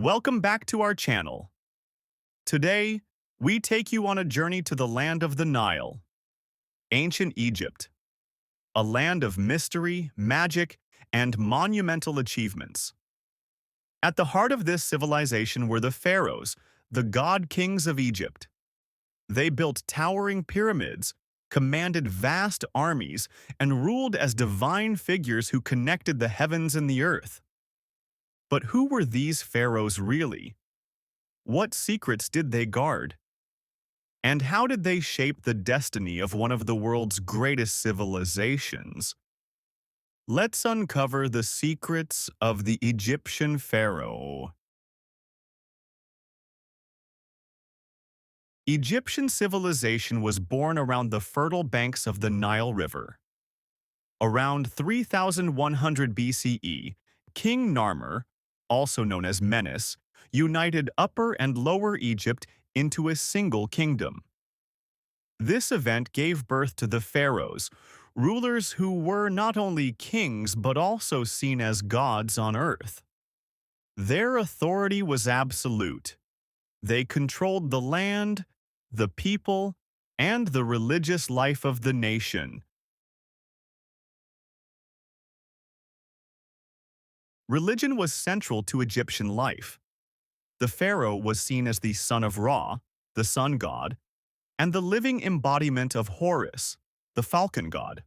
Welcome back to our channel. Today, we take you on a journey to the land of the Nile, ancient Egypt, a land of mystery, magic, and monumental achievements. At the heart of this civilization were the pharaohs, the god-kings of Egypt. They built towering pyramids, commanded vast armies, and ruled as divine figures who connected the heavens and the earth. But who were these pharaohs really? What secrets did they guard? And how did they shape the destiny of one of the world's greatest civilizations? Let's uncover the secrets of the Egyptian pharaoh. Egyptian civilization was born around the fertile banks of the Nile River. Around 3100 BCE, King Narmer, also known as Menes, united Upper and Lower Egypt into a single kingdom. This event gave birth to the pharaohs, rulers who were not only kings but also seen as gods on earth. Their authority was absolute. They controlled the land, the people, and the religious life of the nation. Religion was central to Egyptian life. The pharaoh was seen as the son of Ra, the sun god, and the living embodiment of Horus, the falcon god.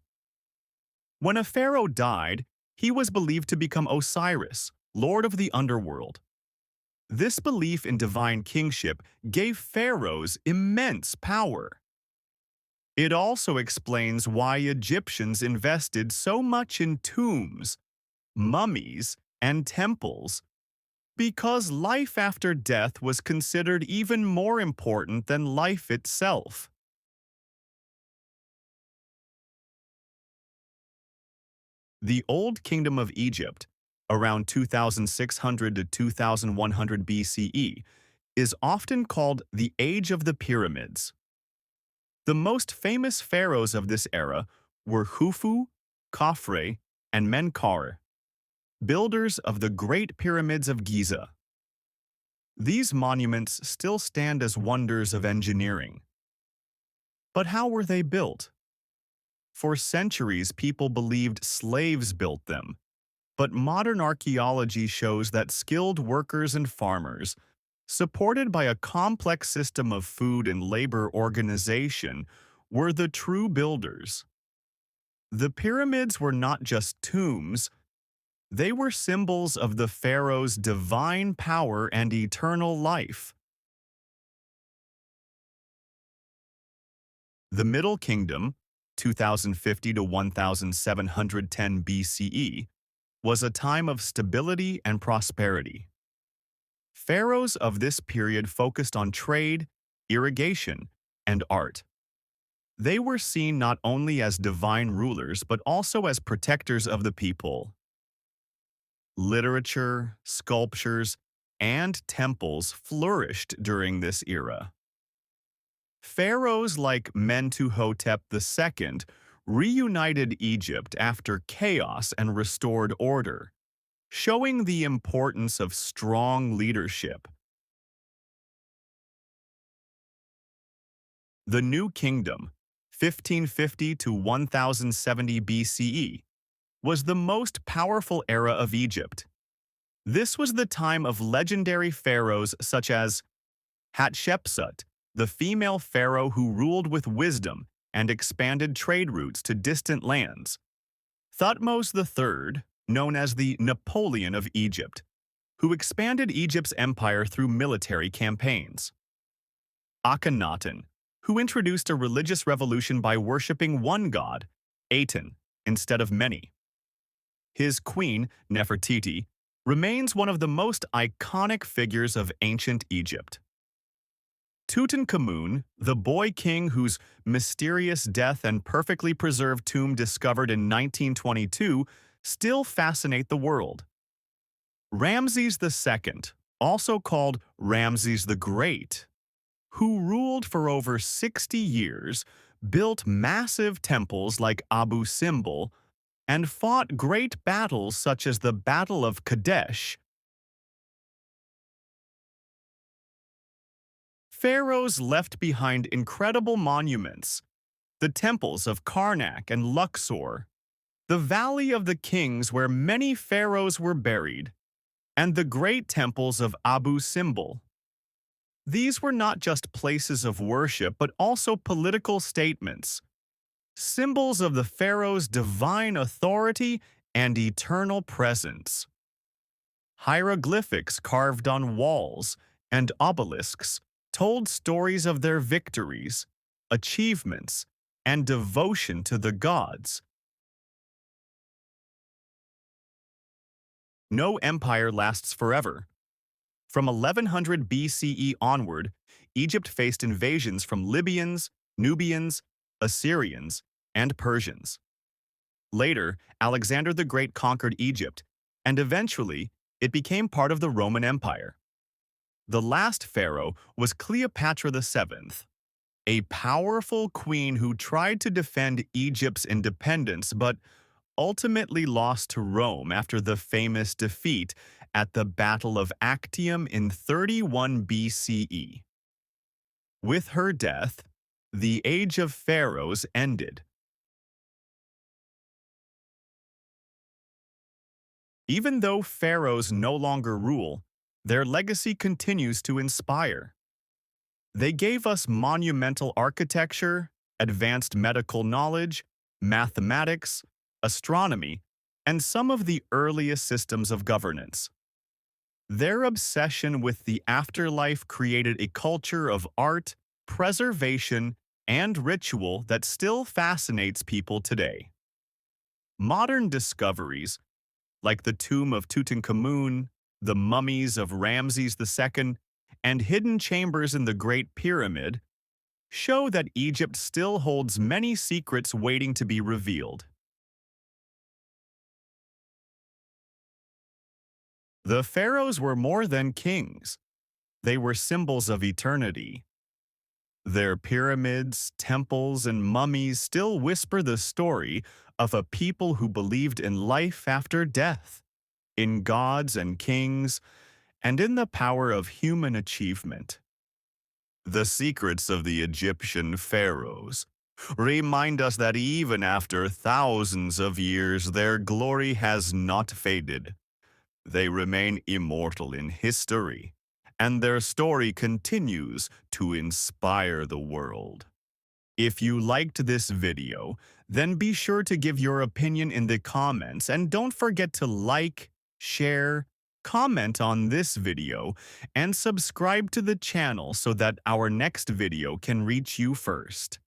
When a pharaoh died, he was believed to become Osiris, lord of the underworld. This belief in divine kingship gave pharaohs immense power. It also explains why Egyptians invested so much in tombs, mummies, and temples, because life after death was considered even more important than life itself. The Old Kingdom of Egypt, around 2600 to 2100 BCE, is often called the Age of the Pyramids. The most famous pharaohs of this era were Khufu, Khafre, and Menkaure, builders of the Great Pyramids of Giza. These monuments still stand as wonders of engineering. But how were they built? For centuries, people believed slaves built them, but modern archaeology shows that skilled workers and farmers, supported by a complex system of food and labor organization, were the true builders. The pyramids were not just tombs. They were symbols of the pharaoh's divine power and eternal life. The Middle Kingdom, 2050 to 1710 BCE, was a time of stability and prosperity. Pharaohs of this period focused on trade, irrigation, and art. They were seen not only as divine rulers but also as protectors of the people. Literature, sculptures, and temples flourished during this era. Pharaohs like Mentuhotep II reunited Egypt after chaos and restored order, showing the importance of strong leadership. The New Kingdom, 1550 to 1070 BCE, was the most powerful era of Egypt. This was the time of legendary pharaohs such as Hatshepsut, the female pharaoh who ruled with wisdom and expanded trade routes to distant lands; Thutmose III, known as the Napoleon of Egypt, who expanded Egypt's empire through military campaigns; Akhenaten, who introduced a religious revolution by worshipping one god, Aten, instead of many. His queen, Nefertiti, remains one of the most iconic figures of ancient Egypt. Tutankhamun, the boy king whose mysterious death and perfectly preserved tomb discovered in 1922, still fascinate the world. Ramses II, also called Ramses the Great, who ruled for over 60 years, built massive temples like Abu Simbel, and fought great battles such as the Battle of Kadesh. Pharaohs left behind incredible monuments, the temples of Karnak and Luxor, the Valley of the Kings where many pharaohs were buried, and the great temples of Abu Simbel. These were not just places of worship but also political statements, symbols of the pharaoh's divine authority and eternal presence. Hieroglyphics carved on walls and obelisks told stories of their victories, achievements, and devotion to the gods. No empire lasts forever. From 1100 BCE onward, Egypt faced invasions from Libyans, Nubians, Assyrians, and Persians. Later, Alexander the Great conquered Egypt, and eventually, it became part of the Roman Empire. The last pharaoh was Cleopatra VII, a powerful queen who tried to defend Egypt's independence but ultimately lost to Rome after the famous defeat at the Battle of Actium in 31 BCE. With her death, the Age of Pharaohs ended. Even though pharaohs no longer rule, their legacy continues to inspire. They gave us monumental architecture, advanced medical knowledge, mathematics, astronomy, and some of the earliest systems of governance. Their obsession with the afterlife created a culture of art, preservation, and ritual that still fascinates people today. Modern discoveries, like the tomb of Tutankhamun, the mummies of Ramses II, and hidden chambers in the Great Pyramid, show that Egypt still holds many secrets waiting to be revealed. The pharaohs were more than kings. They were symbols of eternity. Their pyramids, temples, and mummies still whisper the story of a people who believed in life after death, in gods and kings, and in the power of human achievement. The secrets of the Egyptian pharaohs remind us that even after thousands of years, their glory has not faded. They remain immortal in history, and their story continues to inspire the world. If you liked this video, then be sure to give your opinion in the comments and don't forget to like, share, comment on this video, and subscribe to the channel so that our next video can reach you first.